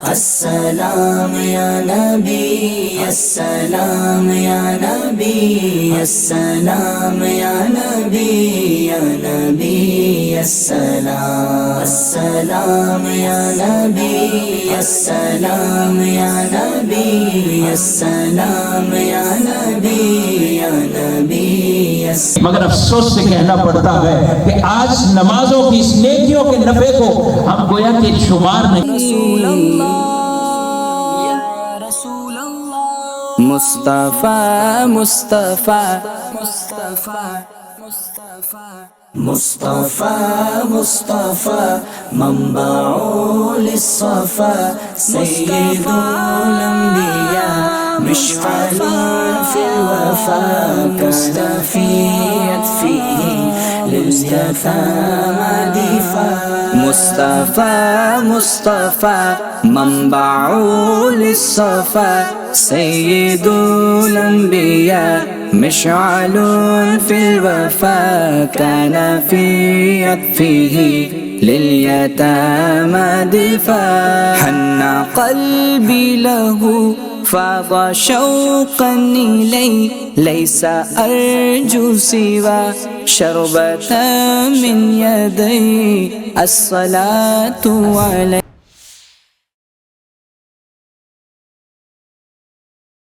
अस्सलाम या नबी, अस्सलाम या नबी, अस्सलाम या नबी, या नबी अस्सलाम। अस्सलाम या नबी, अस्सलाम या नबी, अस्सलाम या नबी, या नबी अस्सलाम। मगर अफसोस से कहना पड़ता है कि आज नमाजों की इस नेकियों के नफे को हम गोया के शुमार नहीं। मुस्तफा मुस्तफा मुस्तफा मुस्तफा मुस्तफा मुस्तफा मंबाउल सफा सय्यदुल अंबिया मिशअलुन फिल वफा मुस्तफियत फीही लिलयतामा दिफा। मुस्तफा मुस्तफा मंबाउल सफा सय्यदुल अंबिया मिशअलुन फिल वफा कान फी अत्फिही लिलयतामा दिफा। हन्ना क़ल्बी लहू फाज़ शौक़न इलैहि लैसा अर्जू सिवा शरबतन मिन यदैहि अस्सलातु अलैहि।